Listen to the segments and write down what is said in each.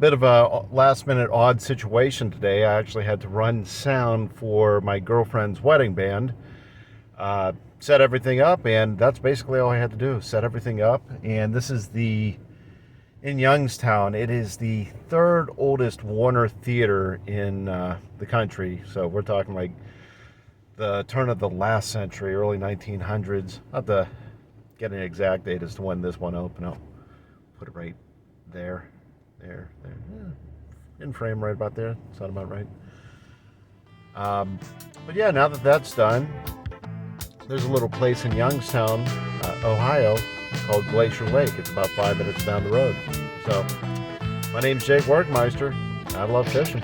bit of a last minute odd situation today. I actually had to run sound for my girlfriend's wedding band. Set everything up, and that's basically all I had to do. Set everything up, and this is in Youngstown. It is the third oldest Warner theater in the country. So we're talking like the turn of the last century, early 1900s. I'll have to get an exact date as to when this one opened. I'll put it right there. There. Yeah. In frame right about there. Sound about right. But yeah, now that that's done, there's a little place in Youngstown, Ohio, called Glacier Lake. It's about 5 minutes down the road. So, my name's Jake Workmeister. I love fishing.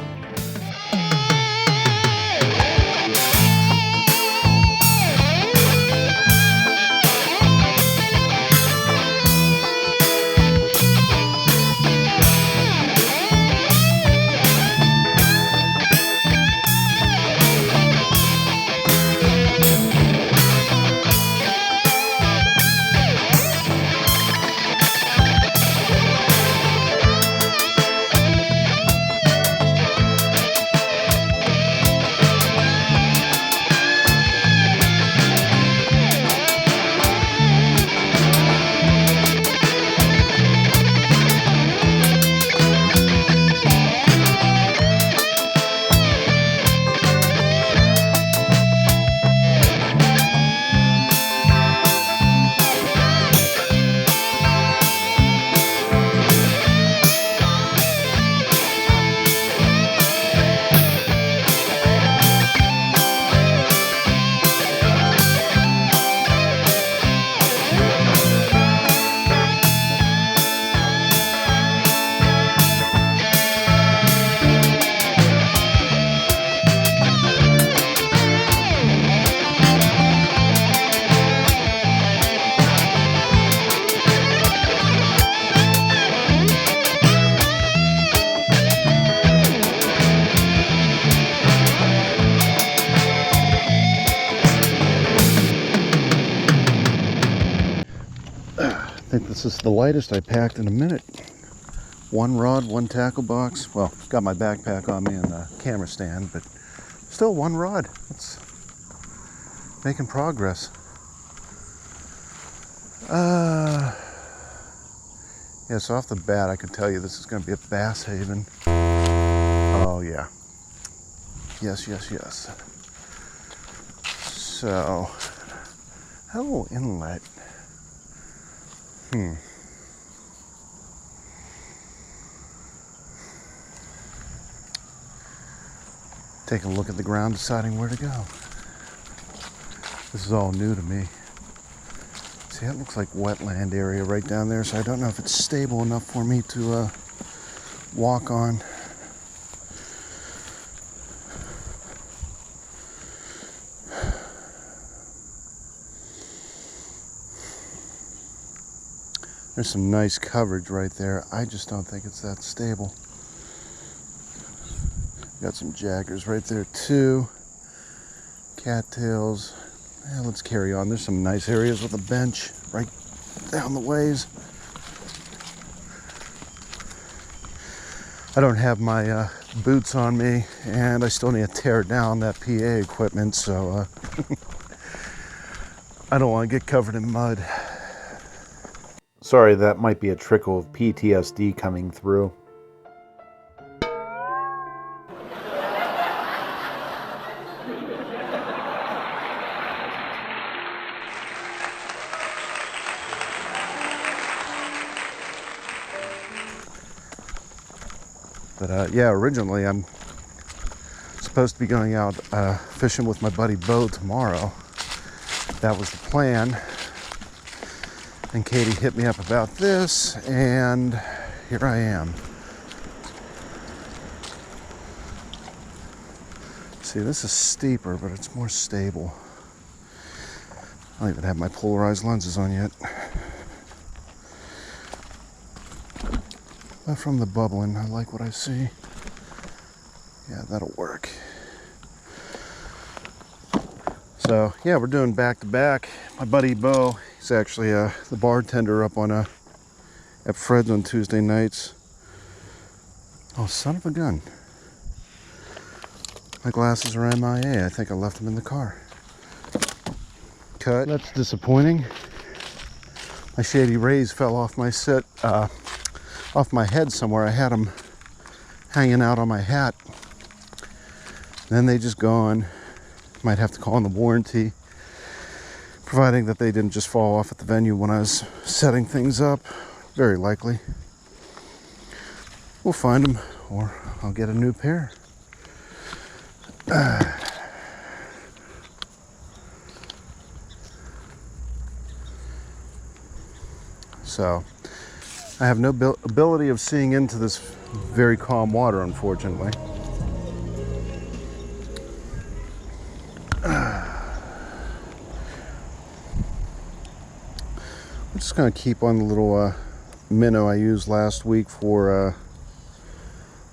I think this is the lightest I packed in a minute. One rod, one tackle box. Well, got my backpack on me and the camera stand, but still one rod. It's making progress. Yes, off the bat, I can tell you this is going to be a bass haven. Oh yeah. Yes. So, hello inlet. Taking a look at the ground, deciding where to go. This is all new to me. See, that looks like wetland area right down there, so I don't know if it's stable enough for me to walk on. There's some nice coverage right there. I just don't think it's that stable. Got some jaggers right there too. Cattails. Yeah, let's carry on. There's some nice areas with a bench right down the ways. I don't have my boots on me, and I still need to tear down that PA equipment, so I don't want to get covered in mud. Sorry, that might be a trickle of PTSD coming through. But yeah, originally I'm supposed to be going out fishing with my buddy Bo tomorrow. That was the plan. And Katie hit me up about this, and here I am. See, this is steeper, but it's more stable. I don't even have my polarized lenses on yet. But from the bubbling, I like what I see. Yeah, that'll work. So yeah, we're doing back to back. My buddy Bo, he's actually the bartender up on at Fred's on Tuesday nights. Oh, son of a gun. My glasses are MIA. I think I left them in the car. Cut. That's disappointing. My shady rays fell off my off my head somewhere. I had them hanging out on my hat. Then they just gone. Might have to call in the warranty, providing that they didn't just fall off at the venue when I was setting things up. Very likely. We'll find them, or I'll get a new pair. So, I have no ability of seeing into this very calm water, unfortunately. I'm just going to keep on the little minnow I used last week for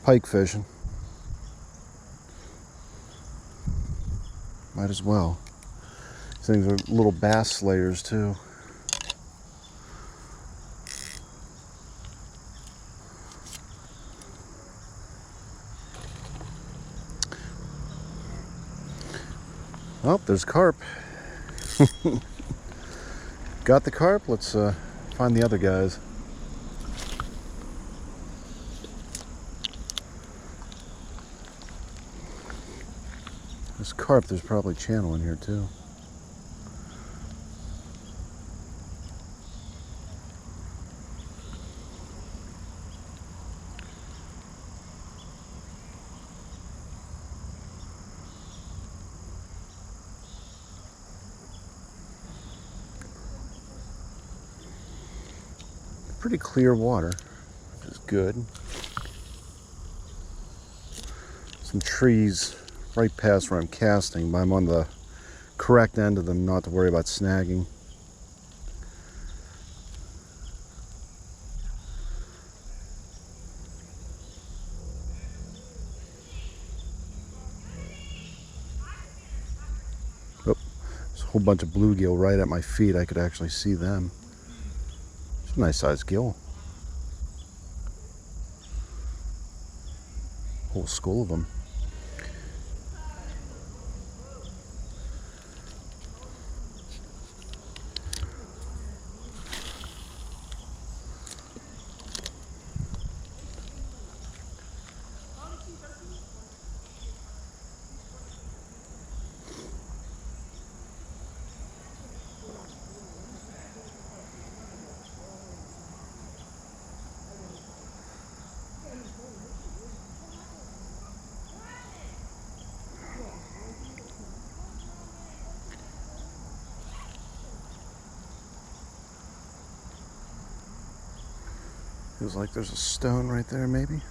pike fishing. Might as well. These things are little bass slayers too. Oh, there's carp. Got the carp. Let's find the other guys. This carp, there's probably channel in here too. Pretty clear water, which is good. Some trees right past where I'm casting, but I'm on the correct end of them, not to worry about snagging. Oh, there's a whole bunch of bluegill right at my feet. I could actually see them. It's a nice sized gill. Whole school of them. Feels like there's a stone right there, maybe.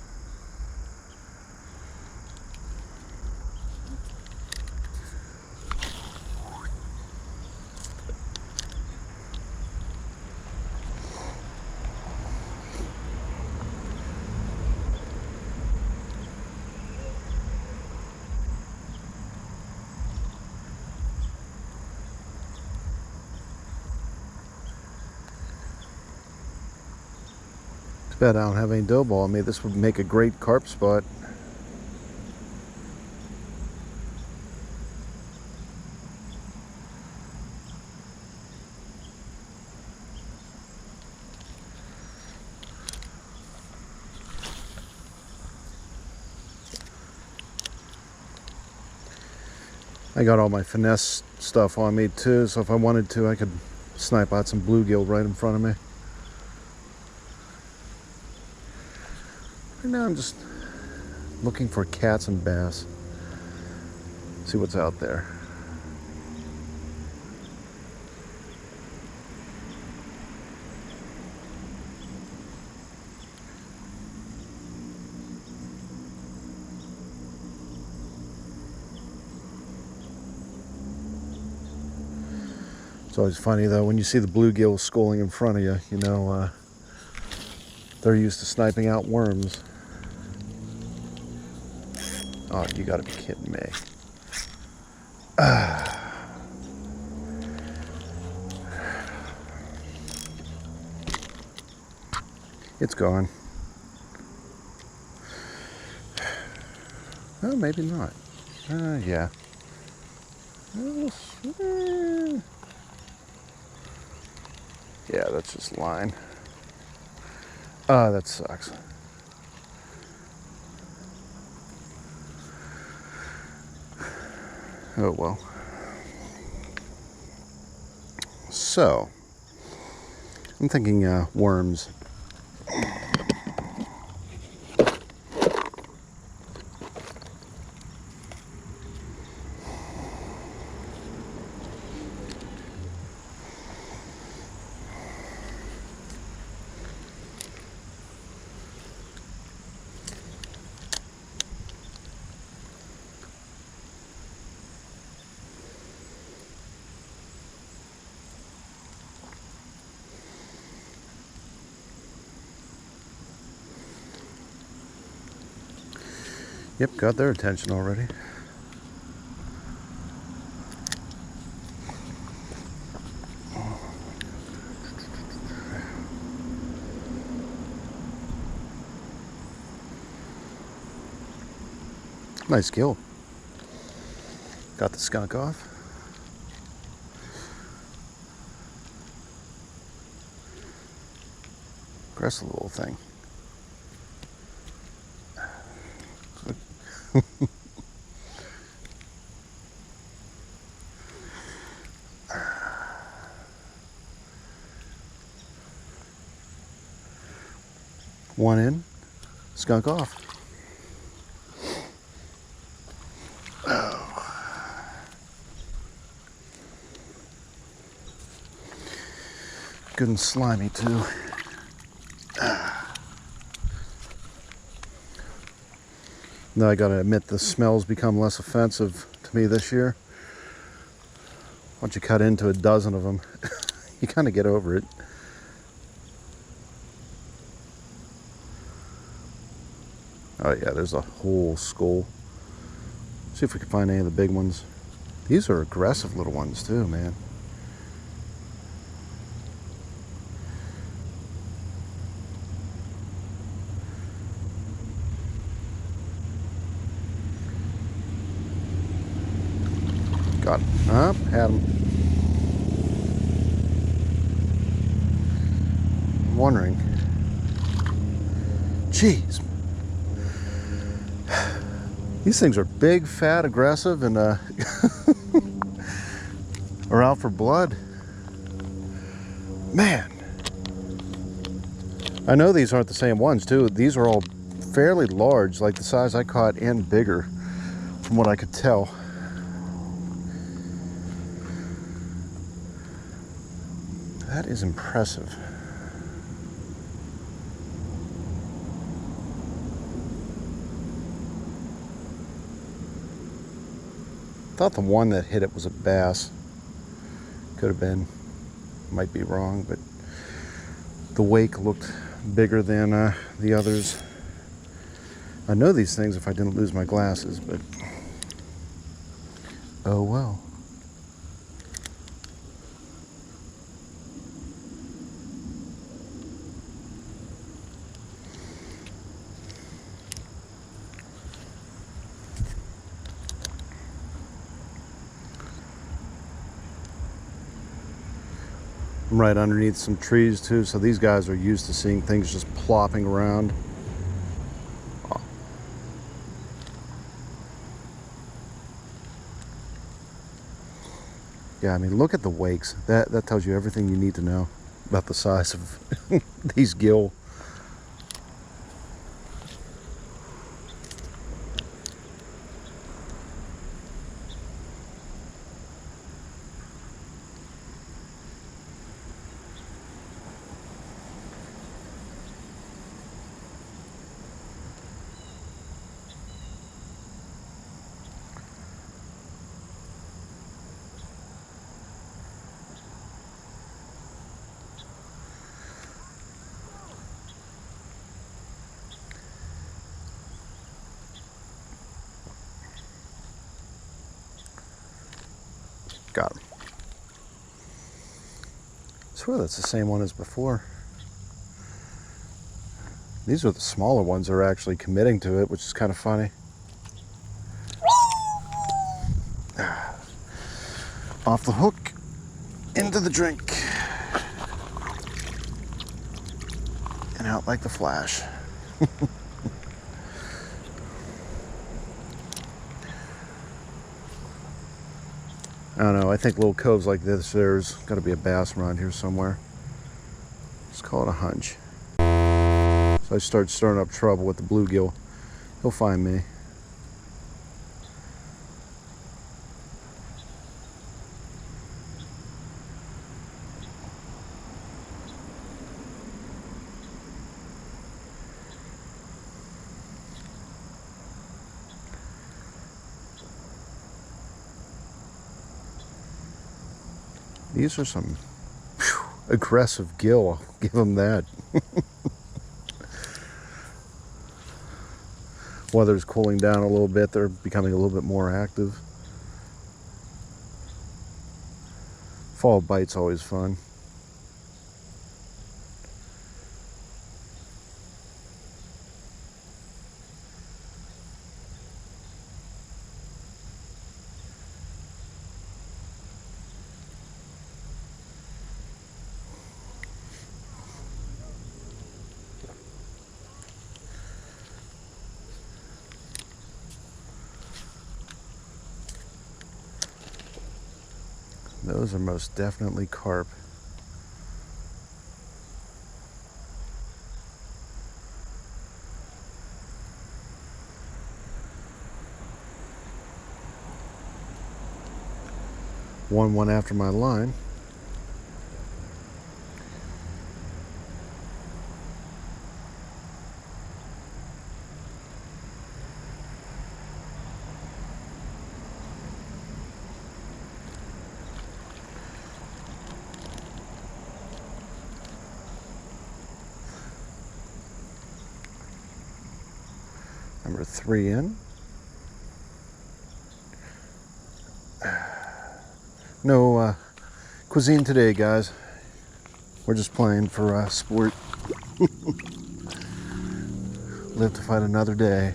Too bad I don't have any dough ball on me. This would make a great carp spot. I got all my finesse stuff on me too, so if I wanted to, I could snipe out some bluegill right in front of me. Right now I'm just looking for cats and bass. See what's out there. It's always funny though, when you see the bluegill schooling in front of you, you know, they're used to sniping out worms. Oh, you gotta be kidding me. It's gone. Well, maybe not. Yeah. Yeah, that's just line. That sucks. Oh well. So, I'm thinking worms. Yep, got their attention already. Nice kill. Got the skunk off. Aggressive little thing. One in, skunk off. Oh. Good and slimy too. Now I gotta admit the smell's become less offensive to me this year. Once you cut into a dozen of them, you kind of get over it. Oh yeah, there's a whole skull. See if we can find any of the big ones. These are aggressive little ones too, man. Got him. Had him. I'm wondering. Jeez. These things are big, fat, aggressive, and are out for blood. Man. I know these aren't the same ones, too. These are all fairly large, like the size I caught, and bigger, from what I could tell. That is impressive. Thought the one that hit it was a bass. Could have been. Might be wrong, but the wake looked bigger than the others. I know these things if I didn't lose my glasses, but oh well. I'm right underneath some trees too, so these guys are used to seeing things just plopping around. Oh. Yeah, I mean, look at the wakes. That tells you everything you need to know about the size of these gill. Got him. I swear that's the same one as before. These are the smaller ones that are actually committing to it, which is kind of funny. Off the hook, into the drink, and out like the flash. I don't know, I think little coves like this, there's got to be a bass around here somewhere. Let's call it a hunch. So I start stirring up trouble with the bluegill. He'll find me. These are some aggressive gill, I'll give them that. Weather's cooling down a little bit, they're becoming a little bit more active. Fall bite's always fun. Those are most definitely carp. One after my line. Number 3 in. No cuisine today, guys. We're just playing for sport. Live to fight another day.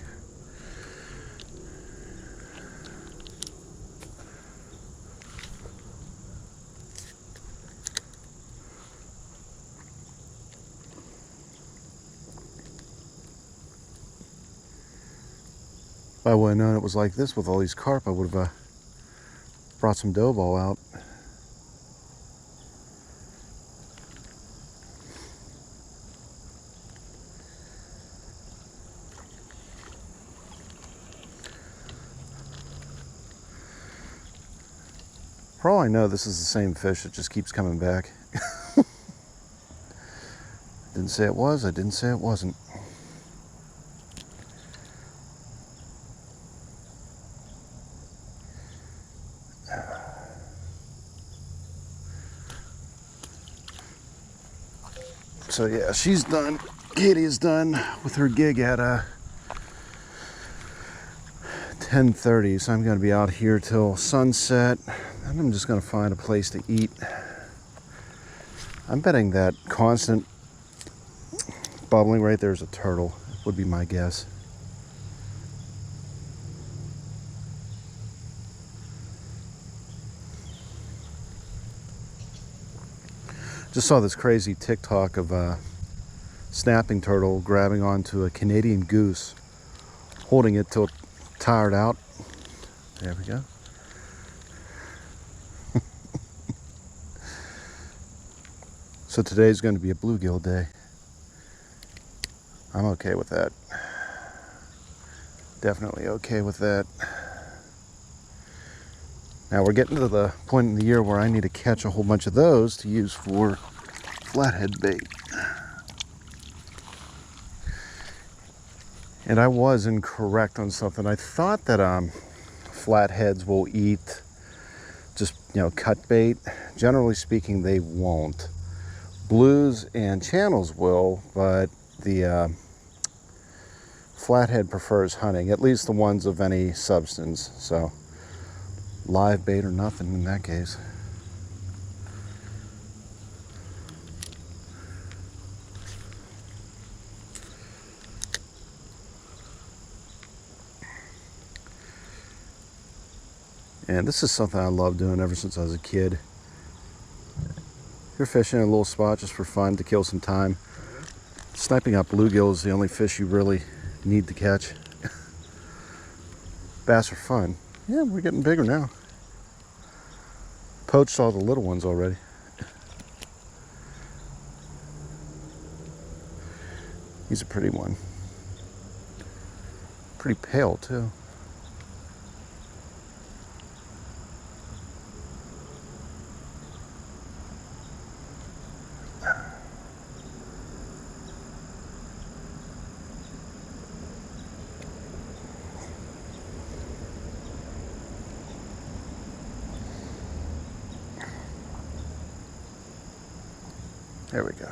If I would have known it was like this with all these carp, I would have brought some dough ball out. For all I know, this is the same fish that just keeps coming back. Didn't say it was, I didn't say it wasn't. So yeah, she's done. Katie is done with her gig at 10:30, so I'm going to be out here till sunset, and I'm just going to find a place to eat. I'm betting that constant bubbling right there is a turtle, would be my guess. Just saw this crazy TikTok of a snapping turtle grabbing onto a Canadian goose, holding it till tired out. There we go. So today's going to be a bluegill day. I'm okay with that. Definitely okay with that. Now we're getting to the point in the year where I need to catch a whole bunch of those to use for flathead bait. And I was incorrect on something. I thought that flatheads will eat just, cut bait. Generally speaking, they won't. Blues and channels will, but the flathead prefers hunting, at least the ones of any substance. So live bait or nothing in that case. And this is something I love doing ever since I was a kid. You're fishing in a little spot just for fun to kill some time. Sniping out bluegill is the only fish you really need to catch. Bass are fun. Yeah, we're getting bigger now. Poached all the little ones already. He's a pretty one. Pretty pale too. There we go.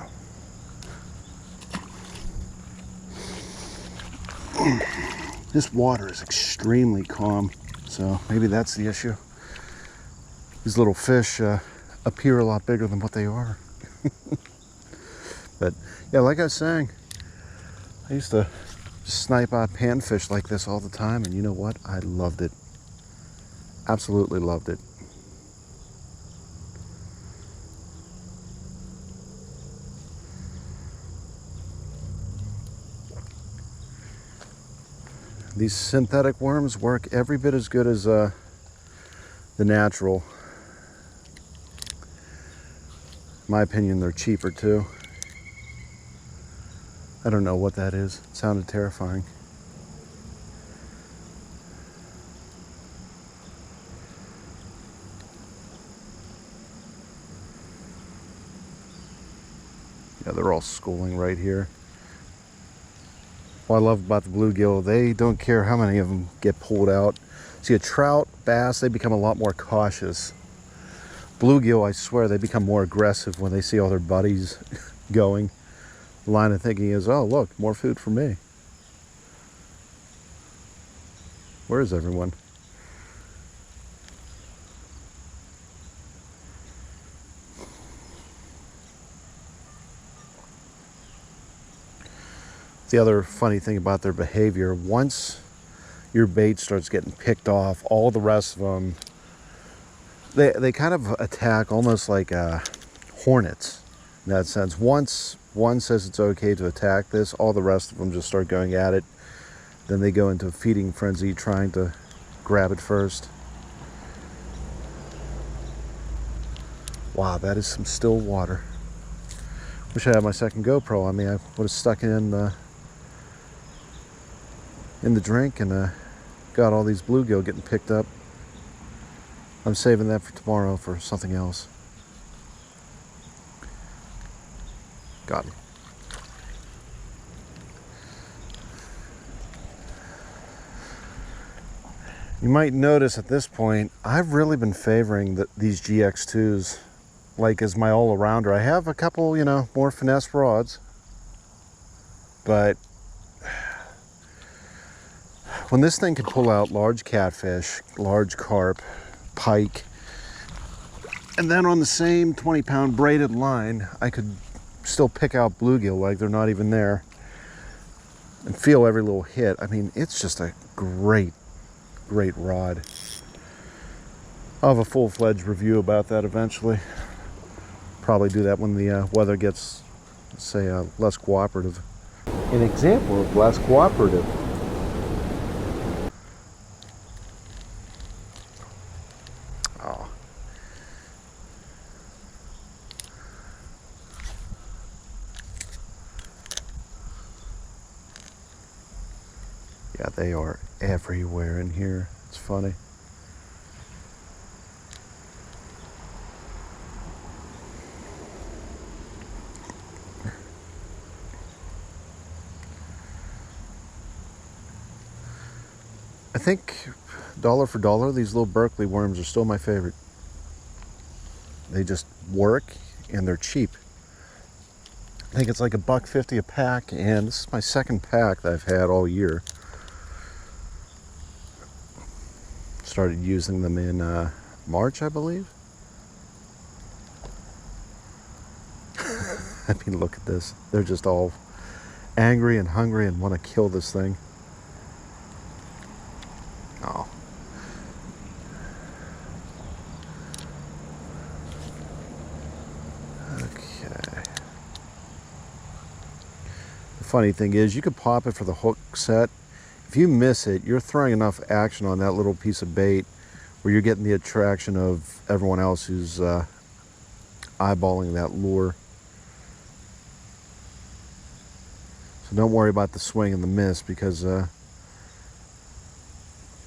This water is extremely calm, so maybe that's the issue. These little fish appear a lot bigger than what they are. But yeah, like I was saying, I used to snipe out panfish like this all the time, and you know what? I loved it. Absolutely loved it. These synthetic worms work every bit as good as the natural. In my opinion, they're cheaper too. I don't know what that is. It sounded terrifying. Yeah, they're all schooling right here. What I love about the bluegill, they don't care how many of them get pulled out. See, a trout, bass, they become a lot more cautious. Bluegill, I swear, they become more aggressive when they see all their buddies going. The line of thinking is, oh, look, more food for me. Where is everyone? The other funny thing about their behavior, once your bait starts getting picked off, all the rest of them, they kind of attack almost like hornets in that sense. Once one says it's okay to attack this, all the rest of them just start going at it. Then they go into a feeding frenzy trying to grab it first. Wow, that is some still water. Wish I had my second GoPro on me. I would have stuck it in the drink and got all these bluegill getting picked up. I'm saving that for tomorrow for something else. Got him. You might notice at this point, I've really been favoring these GX2s like as my all-arounder. I have a couple, you know, more finesse rods, but when this thing can pull out large catfish, large carp, pike, and then on the same 20-pound braided line, I could still pick out bluegill like they're not even there and feel every little hit. I mean, it's just a great rod. I'll have a full-fledged review about that eventually. Probably do that when the weather gets, say, less cooperative. An example of less cooperative. Oh. Yeah, they are everywhere in here. It's funny. I think dollar for dollar, these little Berkeley worms are still my favorite. They just work and they're cheap. I think it's like $1.50 a pack, and this is my second pack that I've had all year. Started using them in March, I believe. I mean, look at this. They're just all angry and hungry and want to kill this thing. Oh. Funny thing is, you could pop it for the hook set. If you miss it, you're throwing enough action on that little piece of bait where you're getting the attraction of everyone else who's eyeballing that lure. So don't worry about the swing and the miss, because there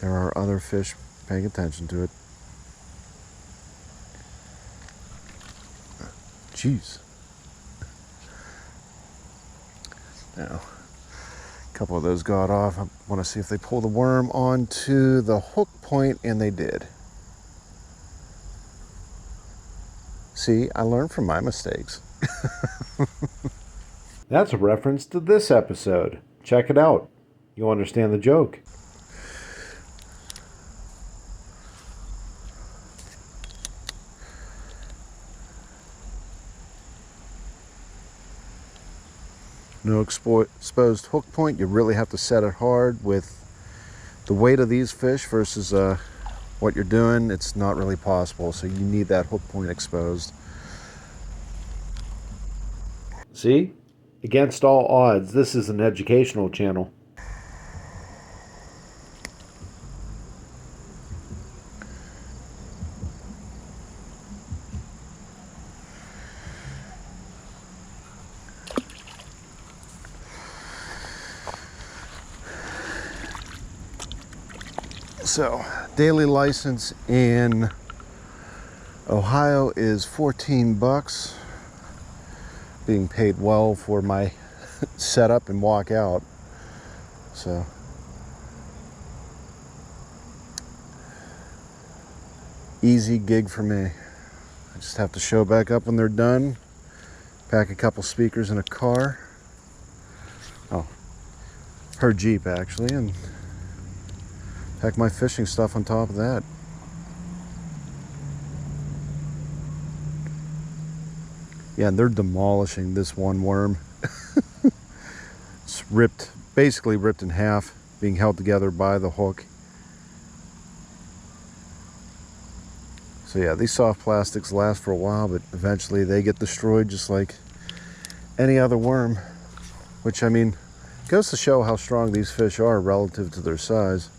are other fish paying attention to it. Jeez. Now, a couple of those got off. I want to see if they pull the worm onto the hook point, and they did. See, I learned from my mistakes. That's a reference to this episode. Check it out. You'll understand the joke. No exposed hook point. You really have to set it hard. With the weight of these fish versus what you're doing, it's not really possible. So you need that hook point exposed. See? Against all odds, this is an educational channel. So, daily license in Ohio is 14 bucks. Being paid well for my setup and walk out. So, easy gig for me. I just have to show back up when they're done, pack a couple speakers in a car. Oh, her Jeep actually, and pack my fishing stuff on top of that. Yeah, and they're demolishing this one worm. It's ripped, basically ripped in half, being held together by the hook. So yeah, these soft plastics last for a while, but eventually they get destroyed just like any other worm. Which, I mean, goes to show how strong these fish are relative to their size.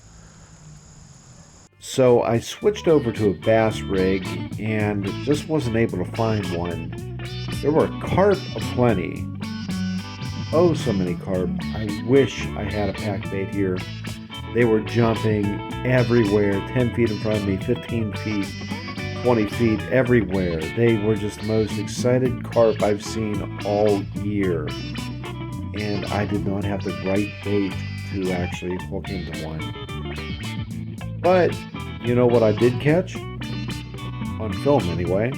So I switched over to a bass rig and just wasn't able to find one. There were carp aplenty. Oh, so many carp. I wish I had a pack bait here. They were jumping everywhere, 10 feet in front of me, 15 feet, 20 feet, everywhere. They were just the most excited carp I've seen all year. And I did not have the right bait to actually hook into one. But, you know what I did catch? On film, anyway.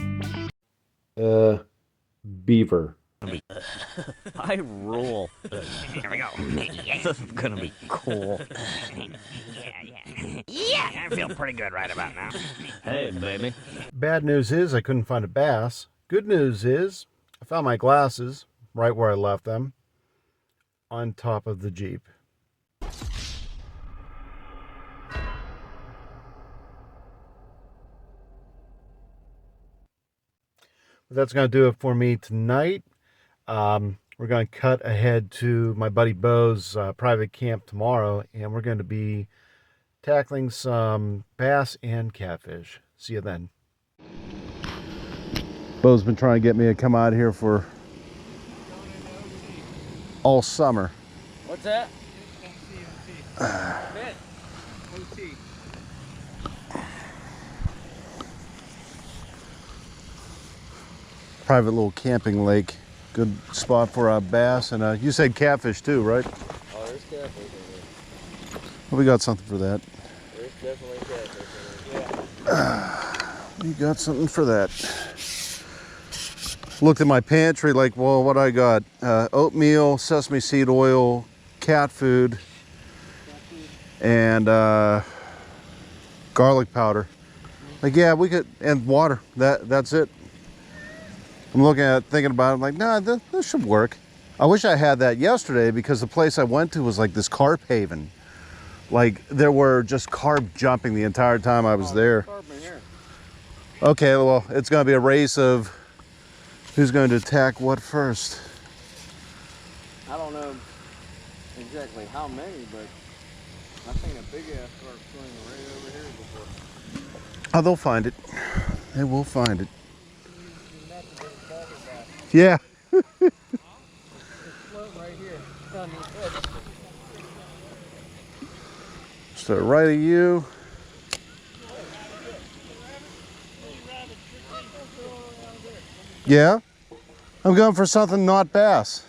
Beaver. I rule. Here we go. This is gonna be cool. Yeah, I feel pretty good right about now. Hey, baby. Bad news is I couldn't find a bass. Good news is I found my glasses right where I left them, on top of the Jeep. But that's going to do it for me tonight. We're going to cut ahead to my buddy Bo's private camp tomorrow, and we're going to be tackling some bass and catfish. See you then. Bo's been trying to get me to come out here for all summer. What's that? Private little camping lake. Good spot for bass, and you said catfish too, right? Oh, there's catfish in here. Well, we got something for that. There's definitely catfish in here. We got something for that. Looked at my pantry like, well, what I got? Oatmeal, sesame seed oil, cat food, and garlic powder. Like, yeah, we could, and water. That's it. I'm looking at it, thinking about it, I'm like, nah, this should work. I wish I had that yesterday, because the place I went to was like this carp haven. Like, there were just carp jumping the entire time I was there. Carp in here. Okay, well, it's going to be a race of who's going to attack what first. I don't know. exactly how many, but I've seen a big ass carp swimming right over here before. Oh, they'll find it. They will find it. Yeah. It's floating right here on your head. To the right of you. Yeah. I'm going for something not bass.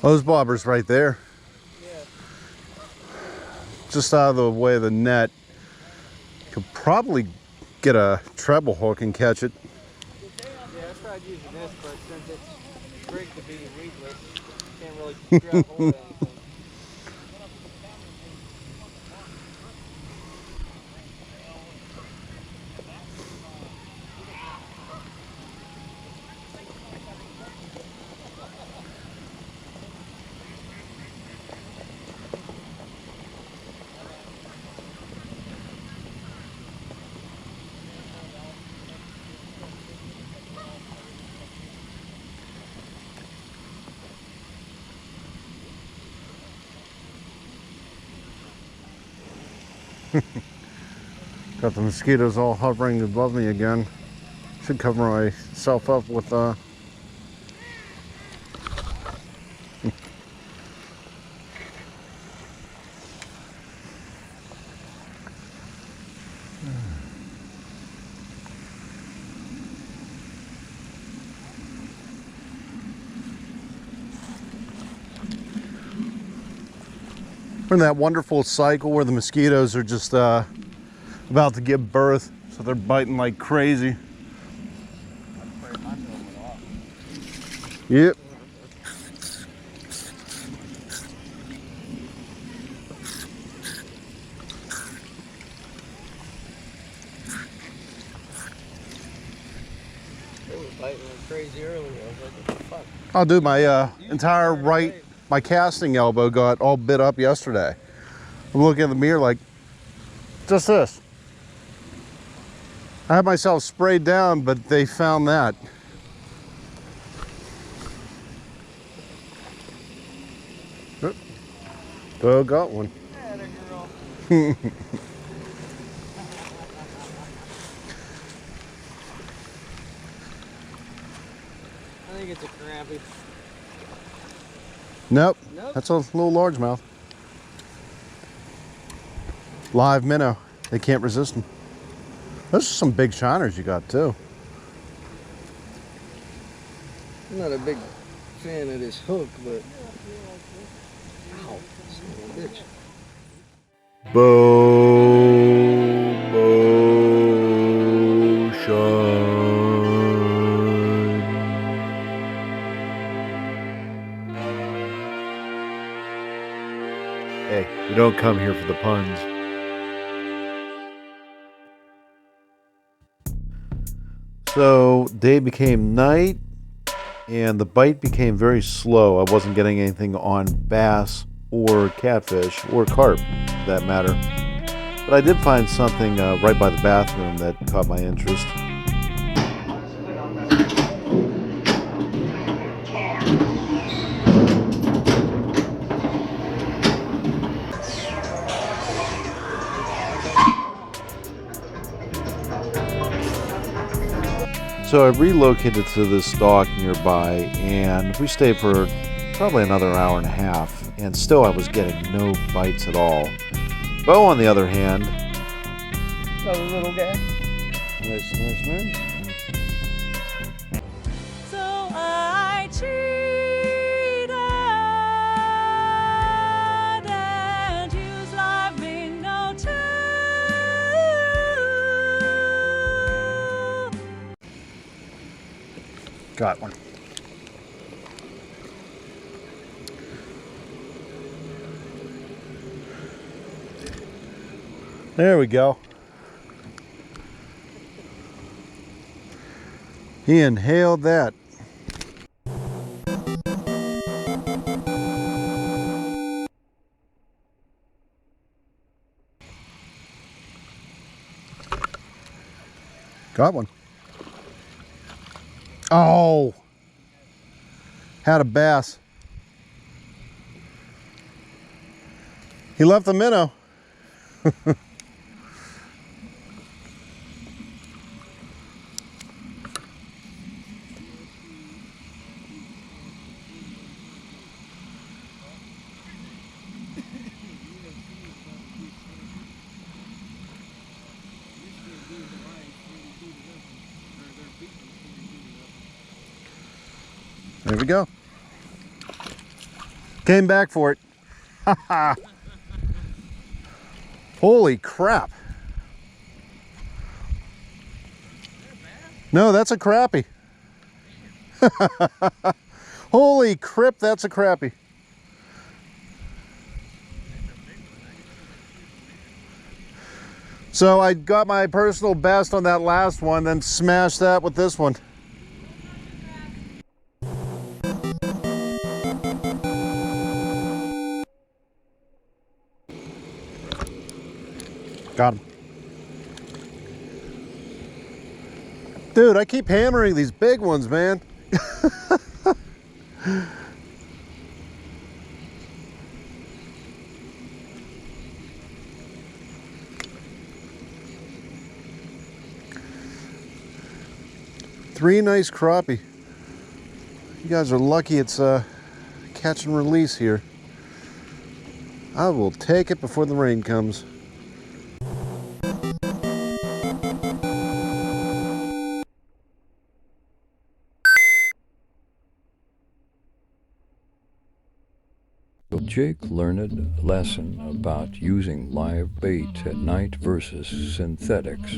Those bobbers right there. Just out of the way of the net. Could probably get a treble hook and catch it. Yeah, I tried using this, but since it's rigged to be weedless, can't really grab hold of anything. Got the mosquitoes all hovering above me again. Should cover myself up with we're in that wonderful cycle where the mosquitoes are just about to give birth, so they're biting like crazy. Yep. They were biting like crazy earlier. I was like, what the fuck? I'll do my entire right, my casting elbow got all bit up yesterday. I'm looking in the mirror like, just this. I had myself sprayed down, but they found that. Oh, got one. Yeah, there girl. I think it's a crappie. Nope, Nope. that's a little largemouth. Live minnow, they can't resist them. Those are some big shiners you got too. I'm not a big fan of this hook, but ow, son of a bitch. Hey, we don't come here for the puns. So day became night and the bite became very slow. I wasn't getting anything on bass or catfish or carp for that matter. But I did find something right by the bathroom that caught my interest. So I relocated to this dock nearby, and we stayed for probably another hour and a half, and still I was getting no bites at all. Bo, on the other hand, That was a little guy. nice man. So I cheated and used life being no two. Got one. There we go. He inhaled that. Got one. Oh, had a bass. He left the minnow. There we go. Came back for it. Holy crap. No, that's a crappie. Holy crap, that's a crappie. So I got my personal best on that last one, then smashed that with this one. Got him. Dude, I keep hammering these big ones, man. Three nice crappie. You guys are lucky it's catch and release here. I will take it before the rain comes. Jake learned a lesson about using live bait at night versus synthetics.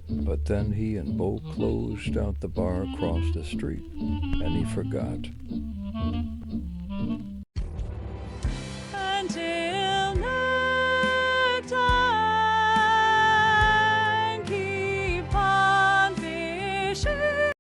But then he and Bo closed out the bar across the street, and he forgot. Until